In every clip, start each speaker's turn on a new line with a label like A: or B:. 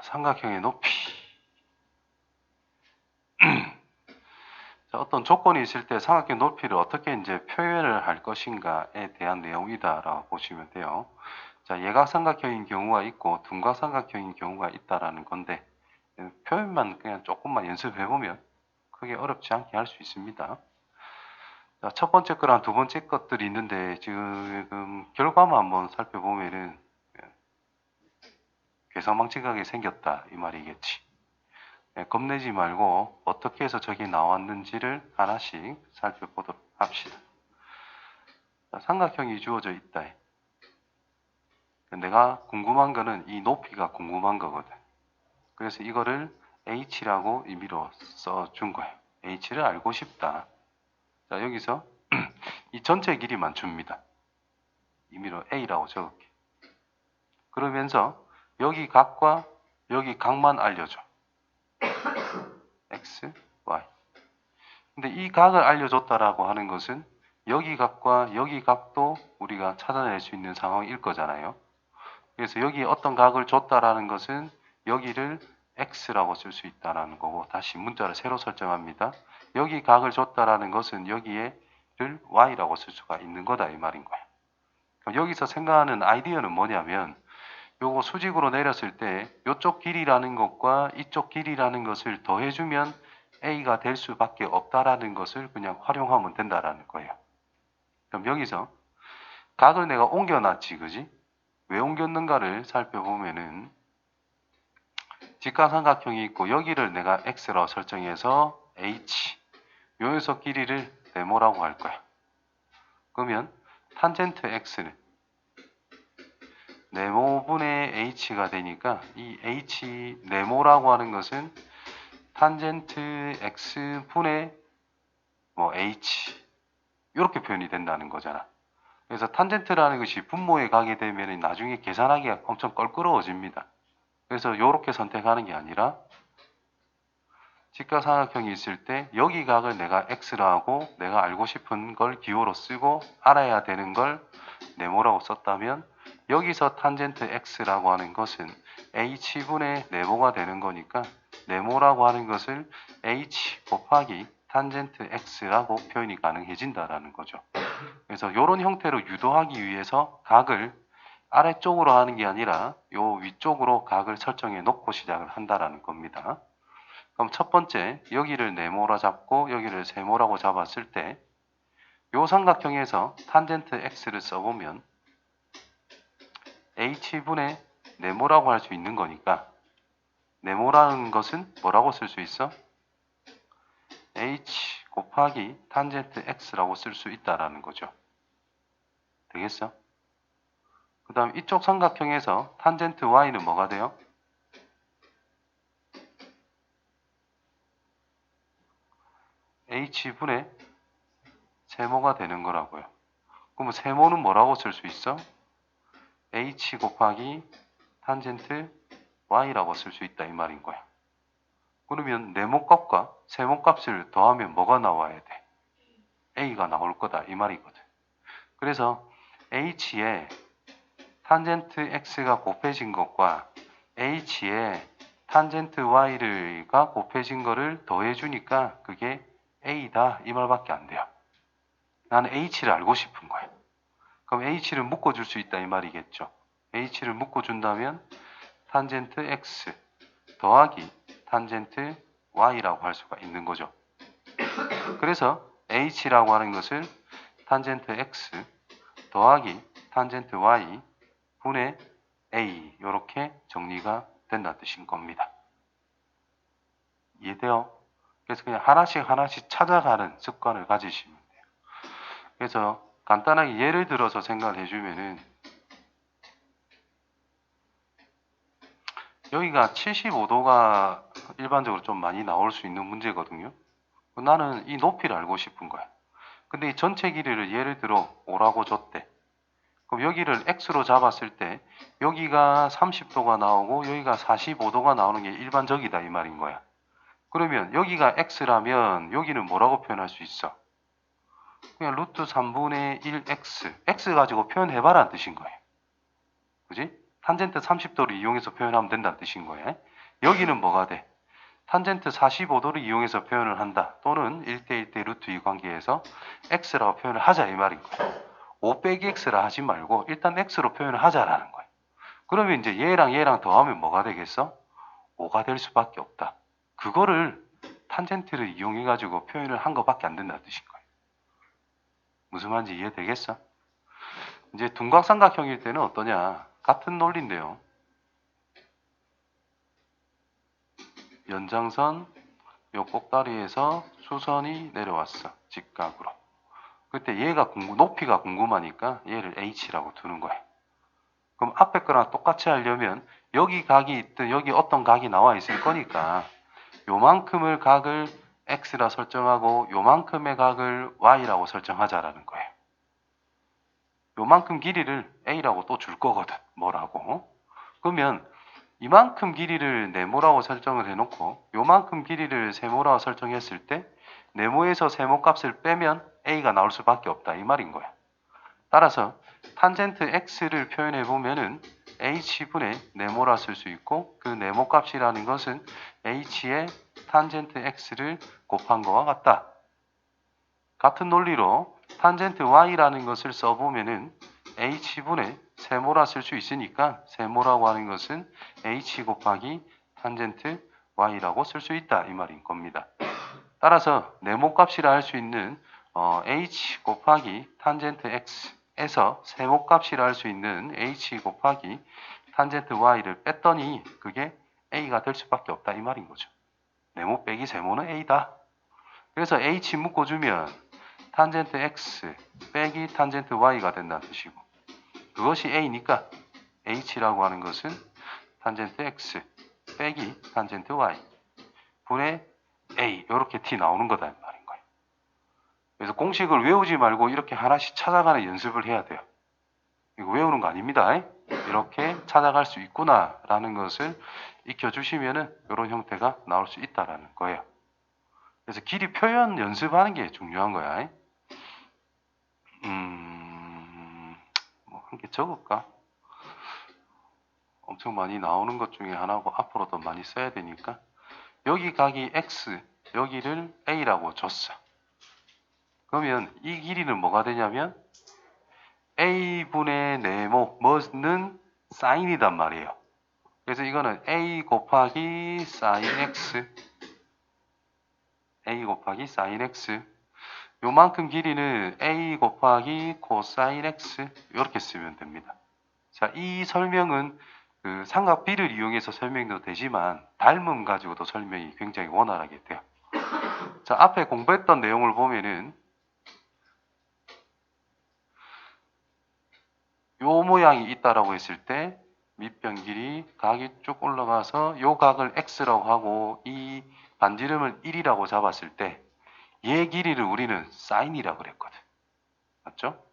A: 삼각형의 높이. 자, 어떤 조건이 있을 때 삼각형 높이를 어떻게 이제 표현을 할 것인가에 대한 내용이다라고 보시면 돼요. 자, 예각삼각형인 경우가 있고 둔각삼각형인 경우가 있다라는 건데 표현만 그냥 조금만 연습해 보면 크게 어렵지 않게 할 수 있습니다. 자, 첫 번째 거랑 두 번째 것들이 있는데 지금 결과만 한번 살펴보면은 괴상망측하게 생겼다 이 말이겠지. 겁내지 말고 어떻게 해서 저게 나왔는지를 하나씩 살펴보도록 합시다. 자, 삼각형이 주어져 있다. 내가 궁금한 거는 이 높이가 궁금한 거거든. 그래서 이거를 h라고 의미로 써준 거예요. h를 알고 싶다. 자, 여기서 이 전체 길이만 줍니다. 의미로 a라고 적을게. 그러면서 여기 각과 여기 각만 알려줘. x, y. 근데 이 각을 알려줬다라고 하는 것은 여기 각과 여기 각도 우리가 찾아낼 수 있는 상황일 거잖아요. 그래서 여기 어떤 각을 줬다라는 것은 여기를 x라고 쓸 수 있다라는 거고, 다시 문자를 새로 설정합니다. 여기 각을 줬다라는 것은 여기에를 y라고 쓸 수가 있는 거다 이 말인 거야. 그럼 여기서 생각하는 아이디어는 뭐냐면 요거 수직으로 내렸을 때 이쪽 길이라는 것과 이쪽 길이라는 것을 더해주면 a가 될 수밖에 없다라는 것을 그냥 활용하면 된다라는 거예요. 그럼 여기서 각을 내가 옮겨놨지, 그지? 왜 옮겼는가를 살펴보면은 직각삼각형이 있고 여기를 내가 x라고 설정해서 h, 요 녀석 길이를 네모라고 할 거야. 그러면 탄젠트 x는 네모분의 h가 되니까 이 h 네모라고 하는 것은 탄젠트 x분의 h 이렇게 표현이 된다는 거잖아. 그래서 탄젠트라는 것이 분모에 가게 되면 나중에 계산하기가 엄청 껄끄러워집니다. 그래서 이렇게 선택하는 게 아니라 직각삼각형이 있을 때 여기 각을 내가 x라 하고 내가 알고 싶은 걸 기호로 쓰고 알아야 되는 걸 네모라고 썼다면 여기서 탄젠트 x라고 하는 것은 h분의 네모가 되는 거니까 네모라고 하는 것을 h 곱하기 탄젠트 x라고 표현이 가능해진다라는 거죠. 그래서 이런 형태로 유도하기 위해서 각을 아래쪽으로 하는 게 아니라 요 위쪽으로 각을 설정해 놓고 시작을 한다라는 겁니다. 그럼 첫 번째 여기를 네모라 잡고 여기를 세모라고 잡았을 때 요 삼각형에서 탄젠트 x를 써보면 h분의 네모라고 할 수 있는 거니까 네모라는 것은 뭐라고 쓸 수 있어? h 곱하기 탄젠트 x라고 쓸 수 있다라는 거죠. 되겠어? 그 다음 이쪽 삼각형에서 탄젠트 y는 뭐가 돼요? h분의 세모가 되는 거라고요. 그럼 세모는 뭐라고 쓸 수 있어? h 곱하기 탄젠트 y라고 쓸 수 있다 이 말인 거야. 그러면 네모값과 세모값을 더하면 뭐가 나와야 돼? a가 나올 거다 이 말이거든. 그래서 h에 탄젠트 x가 곱해진 것과 h에 탄젠트 y가 곱해진 거를 더해주니까 그게 a다 이 말밖에 안 돼요. 나는 h를 알고 싶은 거야. 그럼 h를 묶어줄 수 있다 이 말이겠죠. h를 묶어준다면 탄젠트 x 더하기 탄젠트 y라고 할 수가 있는 거죠. 그래서 h라고 하는 것을 탄젠트 x 더하기 탄젠트 y 분의 a 이렇게 정리가 된다는 뜻인 겁니다. 이해돼요? 그래서 그냥 하나씩 찾아가는 습관을 가지시면 돼요. 그래서 간단하게 예를 들어서 생각을 해주면은 여기가 75도가 일반적으로 좀 많이 나올 수 있는 문제거든요. 나는 이 높이를 알고 싶은 거야. 근데 이 전체 길이를 예를 들어 5라고 줬대. 그럼 여기를 x로 잡았을 때 여기가 30도가 나오고 여기가 45도가 나오는 게 일반적이다 이 말인 거야. 그러면 여기가 x라면 여기는 뭐라고 표현할 수 있어? 그냥 루트 3분의 1x x 가지고 표현해봐라는 뜻인 거예요. 그지? 탄젠트 30도를 이용해서 표현하면 된다는 뜻인 거예요. 여기는 뭐가 돼? 탄젠트 45도를 이용해서 표현을 한다. 또는 1대1대 루트 2 관계에서 x라고 표현을 하자 이 말인 거예요. 5 빼기 x라 하지 말고 일단 x로 표현을 하자라는 거예요. 그러면 이제 얘랑 얘랑 더하면 뭐가 되겠어? 5가 될 수밖에 없다. 그거를 탄젠트를 이용해가지고 표현을 한 것밖에 안 된다는 뜻인 거예요. 무슨 말인지 이해되겠어? 이제 둔각삼각형일 때는 어떠냐? 같은 논리인데요. 연장선 요 꼭다리에서 수선이 내려왔어. 직각으로. 그때 얘가 높이가 궁금하니까 얘를 h라고 두는 거예요. 그럼 앞에 거랑 똑같이 하려면 여기 각이 있든 여기 어떤 각이 나와 있을 거니까 요만큼을 각을 x라 설정하고 요만큼의 각을 y라고 설정하자라는 거예요. 요만큼 길이를 a라고 또 줄 거거든. 뭐라고? 그러면 이만큼 길이를 네모라고 설정을 해놓고 요만큼 길이를 세모라고 설정했을 때 네모에서 세모 값을 빼면 a가 나올 수밖에 없다 이 말인 거야. 따라서 탄젠트 x를 표현해 보면은 h분의 네모라 쓸 수 있고 그 네모 값이라는 것은 h의 탄젠트 x를 곱한 거와 같다. 같은 논리로 탄젠트 y라는 것을 써보면은 h분의 세모라 쓸 수 있으니까 세모라고 하는 것은 h 곱하기 탄젠트 y라고 쓸 수 있다 이 말인 겁니다. 따라서 네모 값이라 할 수 있는 h 곱하기 탄젠트 x에서 세모 값이라 할 수 있는 h 곱하기 탄젠트 y를 뺐더니 그게 a가 될 수밖에 없다 이 말인 거죠. 네모 빼기 세모는 a다. 그래서 h 묶어주면 탄젠트 x 빼기 탄젠트 y가 된다는 뜻이고 그것이 a니까 h라고 하는 것은 탄젠트 x 빼기 탄젠트 y 분의 a 이렇게 t 나오는 거다 이 말인 거예요. 그래서 공식을 외우지 말고 이렇게 하나씩 찾아가는 연습을 해야 돼요. 이거 외우는 거 아닙니다. 이렇게 찾아갈 수 있구나라는 것을 익혀주시면은 이런 형태가 나올 수 있다라는 거예요. 그래서 길이 표현 연습하는 게 중요한 거야. 뭐 한 개 적을까? 엄청 많이 나오는 것 중에 하나고 앞으로 더 많이 써야 되니까 여기 각이 x, 여기를 a라고 줬어. 그러면 이 길이는 뭐가 되냐면 a분의 네모는 사인이단 말이에요. 그래서 이거는 a 곱하기 sin x a 곱하기 sin x 요만큼 길이는 a 곱하기 코사인 x 이렇게 쓰면 됩니다. 자, 이 설명은 그 삼각비를 이용해서 설명도 되지만 닮음 가지고도 설명이 굉장히 원활하게 돼요. 자, 앞에 공부했던 내용을 보면은 요 모양이 있다라고 했을 때 밑변 길이 각이 쭉 올라가서 요 각을 x라고 하고 이 반지름을 1이라고 잡았을 때 얘 길이를 우리는 사인이라고 그랬거든. 맞죠?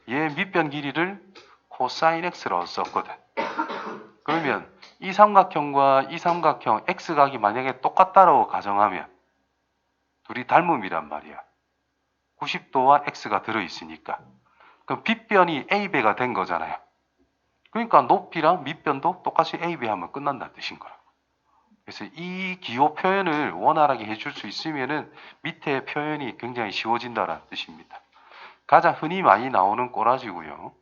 A: 얘 밑변 길이를 코사인 x라고 썼거든. 그러면 이 삼각형과 이 삼각형 x각이 만약에 똑같다라고 가정하면 둘이 닮음이란 말이야. 90도와 x가 들어있으니까. 그럼 빗변이 a배가 된 거잖아요. 그러니까 높이랑 밑변도 똑같이 ab 하면 끝난다는 뜻인 거야. 그래서 이 기호 표현을 원활하게 해줄 수 있으면은 밑에 표현이 굉장히 쉬워진다는 뜻입니다. 가장 흔히 많이 나오는 꼬라지고요.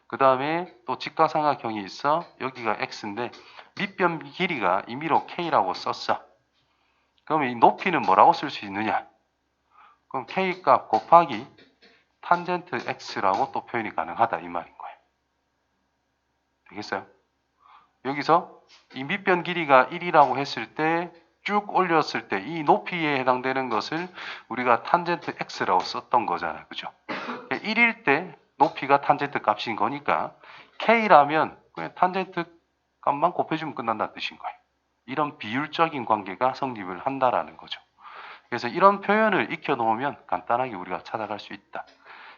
A: 그 다음에 또 직각삼각형이 있어. 여기가 x인데 밑변 길이가 임의로 k라고 썼어. 그러면 이 높이는 뭐라고 쓸 수 있느냐? 그럼 k 값 곱하기 탄젠트 x라고 또 표현이 가능하다 이 말인 거예요. 되겠어요? 여기서 이 밑변 길이가 1이라고 했을 때 쭉 올렸을 때 이 높이에 해당되는 것을 우리가 탄젠트 x라고 썼던 거잖아요. 그죠? 1일 때 높이가 탄젠트 값인 거니까 k라면 그냥 탄젠트 값만 곱해주면 끝난다는 뜻인 거예요. 이런 비율적인 관계가 성립을 한다라는 거죠. 그래서 이런 표현을 익혀놓으면 간단하게 우리가 찾아갈 수 있다.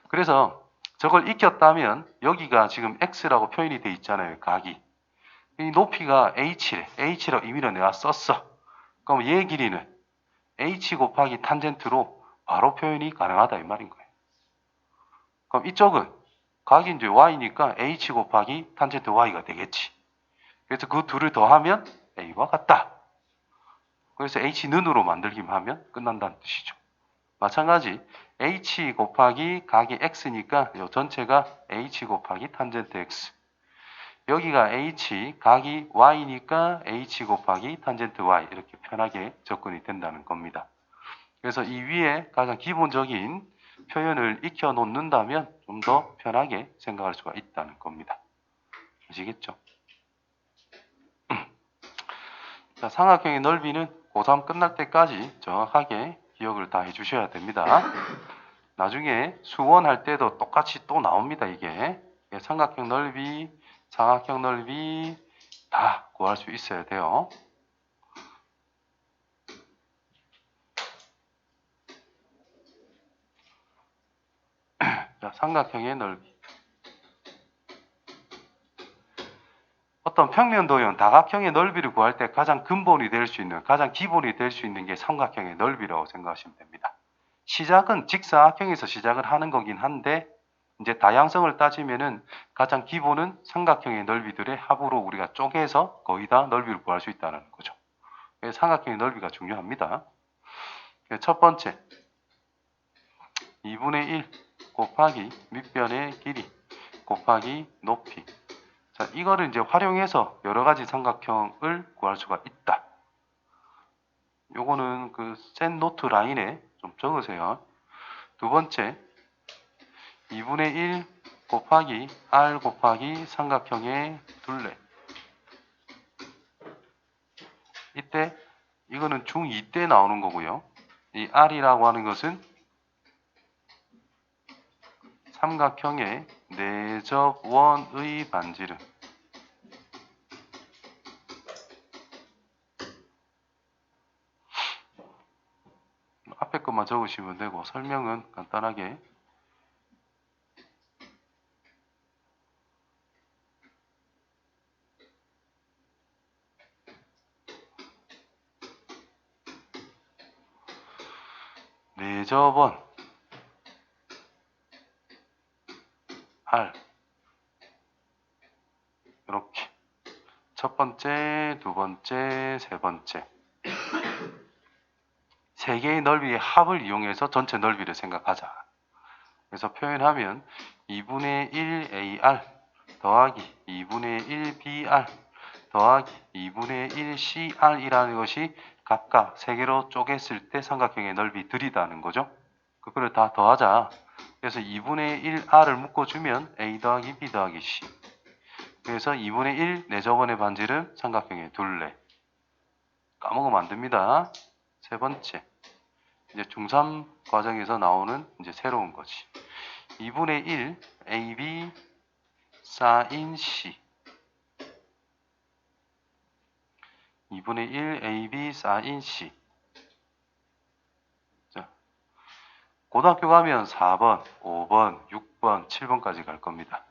A: 그래서 저걸 익혔다면 여기가 지금 x라고 표현이 돼 있잖아요. 각이. 이 높이가 h래. h라고 임의로 내가 썼어. 그럼 얘 길이는 h 곱하기 탄젠트로 바로 표현이 가능하다 이 말인 거예요. 그럼 이쪽은 각이 이제 y니까 h 곱하기 탄젠트 y가 되겠지. 그래서 그 둘을 더하면 A와 같다. 그래서 H는으로 만들기만 하면 끝난다는 뜻이죠. 마찬가지 H 곱하기 각이 X니까 이 전체가 H 곱하기 탄젠트 X. 여기가 H 각이 Y니까 H 곱하기 탄젠트 Y 이렇게 편하게 접근이 된다는 겁니다. 그래서 이 위에 가장 기본적인 표현을 익혀 놓는다면 좀 더 편하게 생각할 수가 있다는 겁니다. 아시겠죠? 자, 삼각형의 넓이는 고3 끝날 때까지 정확하게 기억을 다 해주셔야 됩니다. 나중에 수원할 때도 똑같이 또 나옵니다. 이게 삼각형 넓이, 사각형 넓이 다 구할 수 있어야 돼요. 자, 삼각형의 넓이. 어떤 평면도형, 다각형의 넓이를 구할 때 가장 근본이 될 수 있는, 가장 기본이 될 수 있는 게 삼각형의 넓이라고 생각하시면 됩니다. 시작은 직사각형에서 시작을 하는 거긴 한데 이제 다양성을 따지면은 가장 기본은 삼각형의 넓이들의 합으로 우리가 쪼개서 거의 다 넓이를 구할 수 있다는 거죠. 그래서 삼각형의 넓이가 중요합니다. 첫 번째, 2분의 1 곱하기 밑변의 길이 곱하기 높이. 자, 이거를 이제 활용해서 여러 가지 삼각형을 구할 수가 있다. 요거는 그 센 노트 라인에 좀 적으세요. 두 번째, 2분의 1 곱하기 r 곱하기 삼각형의 둘레. 이때 이거는 중2 때 나오는 거고요. 이 r이라고 하는 것은 삼각형의 내접원의 반지름. 앞에 것만 적으시면 되고 설명은 간단하게 내접원 R 이렇게 첫 번째, 두 번째, 세 번째 세 개의 넓이의 합을 이용해서 전체 넓이를 생각하자. 그래서 표현하면 2분의 1 AR 더하기 2분의 1 BR 더하기 2분의 1 CR이라는 것이 각각 세 개로 쪼갰을 때 삼각형의 넓이들이다는 거죠. 그거를 다 더하자. 그래서 2분의 1R을 묶어주면 A 더하기 B 더하기 C. 그래서 2분의 1 내접원의 반지름 삼각형의 둘레. 까먹으면 안 됩니다. 세 번째. 이제 중3 과정에서 나오는 이제 새로운 거지. 2분의 1 AB 사인 C. 2분의 1 AB 사인 C. 자, 고등학교 가면 4번, 5번, 6번, 7번까지 갈 겁니다.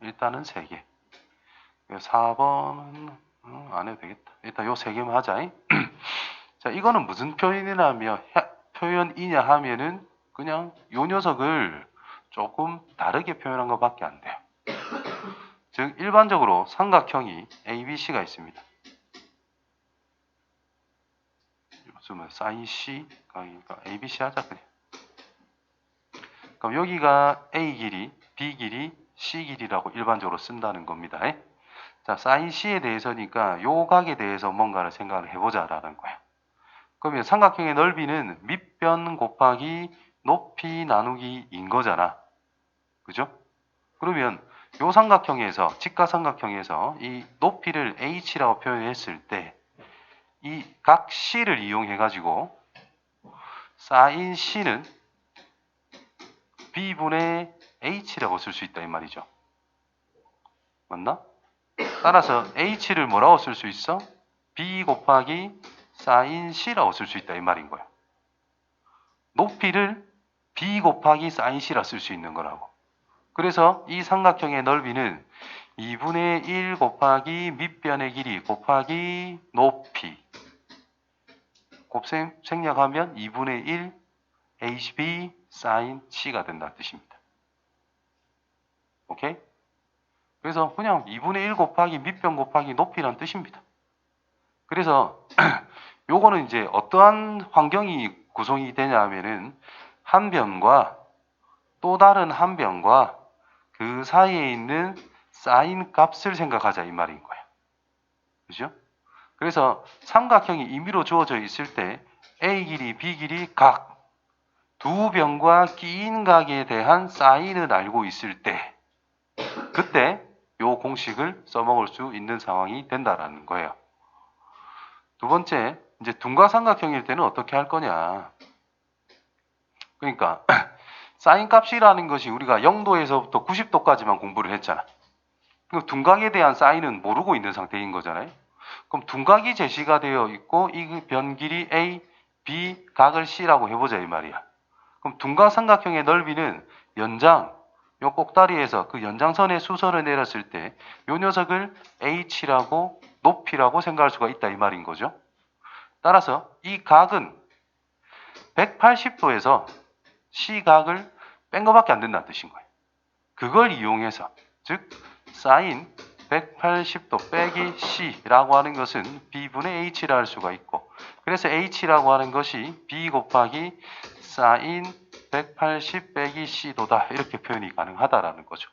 A: 일단은 3개. 4번은 안 해도 되겠다. 일단 요 3개만 하자. 자, 이거는 무슨 표현이냐 하면은 그냥 요 녀석을 조금 다르게 표현한 것밖에 안 돼요. 즉 일반적으로 삼각형이 ABC가 있습니다. 무슨 사인 C 그러니까 ABC 하자 그냥. 그럼 여기가 A 길이, B 길이, C 길이라고 일반적으로 쓴다는 겁니다. 자, 사인 C에 대해서니까 요 각에 대해서 뭔가를 생각을 해보자라는 거야. 그러면 삼각형의 넓이는 밑변 곱하기 높이 나누기인 거잖아. 그죠? 그러면 요 삼각형에서, 직각삼각형에서 이 높이를 h라고 표현했을 때 이 각 c를 이용해 가지고 사인 c는 b분의 h라고 쓸 수 있다 이 말이죠. 맞나? 따라서 h를 뭐라고 쓸 수 있어? b 곱하기 사인 c라고 쓸 수 있다 이 말인 거야. 높이를 b 곱하기 사인 c라 쓸 수 있는 거라고. 그래서 이 삼각형의 넓이는 2분의 1 곱하기 밑변의 길이 곱하기 높이 곱셈 생략하면 2분의 1 HB sin C가 된다는 뜻입니다. 오케이? 그래서 그냥 2분의 1 곱하기 밑변 곱하기 높이란 뜻입니다. 그래서 요거는 이제 어떠한 환경이 구성이 되냐 하면은 한 변과 또 다른 한 변과 그 사이에 있는 사인 값을 생각하자 이 말인 거야. 그죠? 그래서 삼각형이 임의로 주어져 있을 때 A 길이, B 길이 각 두 변과 끼인 각에 대한 사인을 알고 있을 때 그때 요 공식을 써먹을 수 있는 상황이 된다라는 거예요. 두 번째, 이제 둔각삼각형일 때는 어떻게 할 거냐. 그러니까 사인 값이라는 것이 우리가 0도에서부터 90도까지만 공부를 했잖아. 그럼 둔각에 대한 사인은 모르고 있는 상태인 거잖아요. 그럼 둔각이 제시가 되어 있고 이 변 길이 A, B, 각을 C라고 해보자 이 말이야. 그럼 둔각삼각형의 넓이는 연장, 요 꼭다리에서 그 연장선의 수선을 내렸을 때 요 녀석을 H라고 높이라고 생각할 수가 있다 이 말인 거죠. 따라서 이 각은 180도에서 C각을 뺀 거밖에 안 된다는 뜻인 거예요. 그걸 이용해서 즉 사인 180도 빼기 C라고 하는 것은 B분의 H라 할 수가 있고 그래서 H라고 하는 것이 B 곱하기 사인 180 빼기 C도다 이렇게 표현이 가능하다라는 거죠.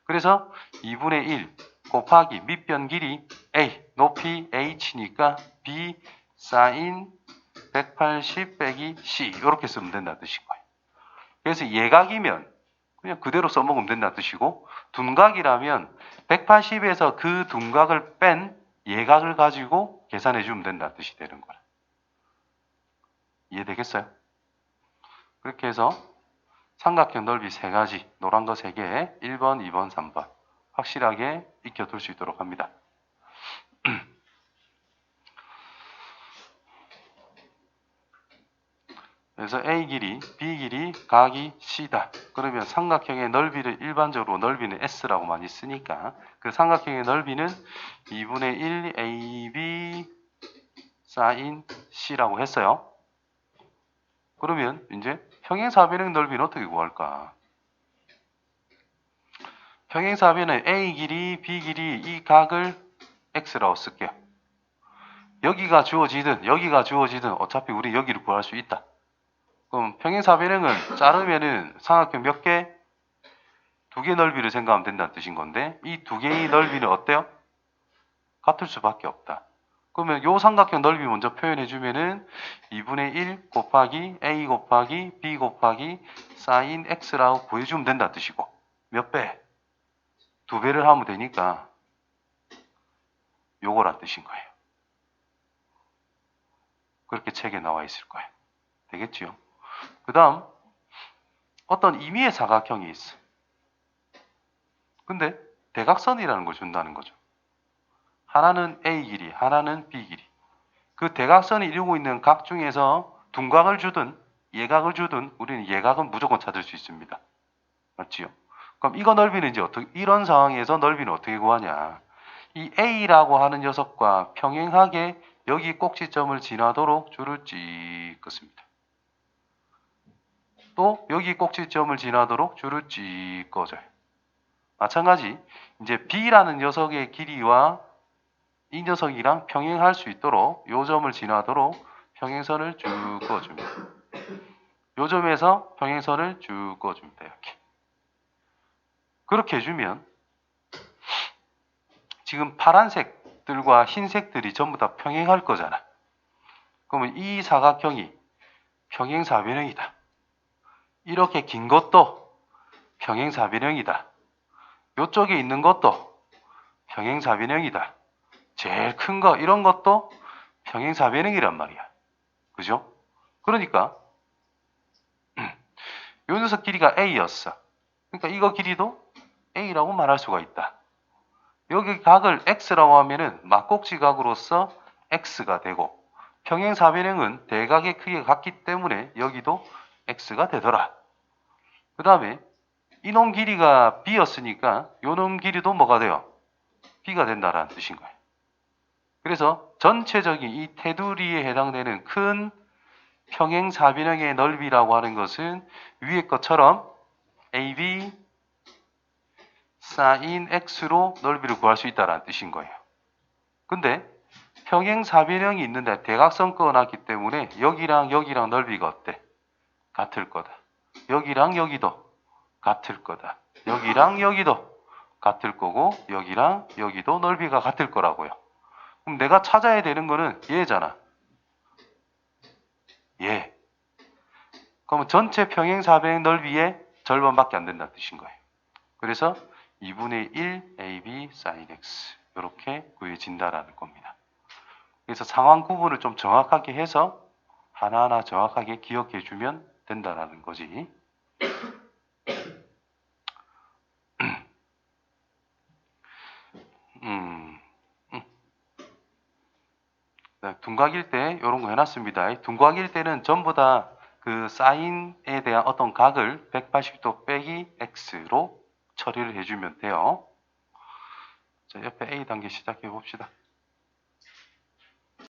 A: 그래서 2분의 1 곱하기 밑변 길이 A 높이 H니까 B 사인 180 빼기 C 이렇게 쓰면 된다는 뜻인 거예요. 그래서 예각이면 그냥 그대로 써먹으면 된다는 뜻이고 둔각이라면 180에서 그 둔각을 뺀 예각을 가지고 계산해 주면 된다는 뜻이 되는 거라. 이해되겠어요? 그렇게 해서 삼각형 넓이 3가지 노란 거 3개 1번, 2번, 3번 확실하게 익혀둘 수 있도록 합니다. 그래서 A 길이, B 길이, 각이 C다. 그러면 삼각형의 넓이를 일반적으로 넓이는 S라고 많이 쓰니까 그 삼각형의 넓이는 2분의 1 AB 사인 C라고 했어요. 그러면 이제 평행사변의 넓이는 어떻게 구할까? 평행사변의 A 길이, B 길이 이 각을 X라고 쓸게요. 여기가 주어지든 여기가 주어지든 어차피 우리 여기를 구할 수 있다. 그럼 평행사변형을 자르면은 삼각형 몇 개? 2개 넓이를 생각하면 된다는 뜻인 건데 이 2개의 넓이는 어때요? 같을 수밖에 없다. 그러면 요 삼각형 넓이 먼저 표현해 주면은 2분의 1 곱하기 A 곱하기 B 곱하기 사인 X라고 구해주면 된다는 뜻이고 몇 배? 2배를 하면 되니까 요거란 뜻인 거예요. 그렇게 책에 나와 있을 거예요. 되겠지요? 그 다음 어떤 임의의 사각형이 있어. 근데 대각선이라는 걸 준다는 거죠. 하나는 A 길이, 하나는 B 길이. 그 대각선이 이루고 있는 각 중에서 둔각을 주든 예각을 주든 우리는 예각은 무조건 찾을 수 있습니다. 맞지요? 그럼 이거 넓이는 이제 어떻게 이런 상황에서 넓이는 어떻게 구하냐? 이 A라고 하는 녀석과 평행하게 여기 꼭지점을 지나도록 줄을 찍 긋습니다. 또 여기 꼭지점을 지나도록 줄을 찍 꺼져요. 마찬가지 이제 B라는 녀석의 길이와 이 녀석이랑 평행할 수 있도록 요 점을 지나도록 평행선을 쭉 그어줍니다. 요 점에서 평행선을 쭉 그어줍니다. 이렇게. 그렇게 해주면 지금 파란색들과 흰색들이 전부 다 평행할 거잖아. 그러면 이 사각형이 평행사변형이다. 이렇게 긴 것도 평행사변형이다. 요쪽에 있는 것도 평행사변형이다. 제일 큰 거 이런 것도 평행사변형이란 말이야. 그죠? 그러니까 요 녀석 길이가 A였어. 그러니까 이거 길이도 A라고 말할 수가 있다. 여기 각을 X라고 하면은 막꼭지 각으로서 X가 되고 평행사변형은 대각의 크기가 같기 때문에 여기도 X가 되더라. 그 다음에 이놈 길이가 B였으니까 요놈 길이도 뭐가 돼요? B가 된다라는 뜻인 거예요. 그래서 전체적인 이 테두리에 해당되는 큰 평행사변형의 넓이라고 하는 것은 위에 것처럼 AB sin x로 넓이를 구할 수 있다는 뜻인 거예요. 근데 평행사변형이 있는데 대각선 꺼놨기 때문에 여기랑 여기랑 넓이가 어때? 같을 거다. 여기랑 여기도 같을 거다. 여기랑 여기도 같을 거고 여기랑 여기도 넓이가 같을 거라고요. 그럼 내가 찾아야 되는 거는 얘잖아. 얘. 그러면 전체 평행사변형 넓이의 절반밖에 안 된다는 뜻인 거예요. 그래서 2분의 1 AB sin x 이렇게 구해진다라는 겁니다. 그래서 상황 구분을 좀 정확하게 해서 하나하나 정확하게 기억해 주면 된다라는 거지. 네, 둔각일 때 이런 거 해놨습니다. 둔각일 때는 전부 다 그 사인에 대한 어떤 각을 180도 빼기 x로 처리를 해주면 돼요. 자, 옆에 A 단계 시작해 봅시다.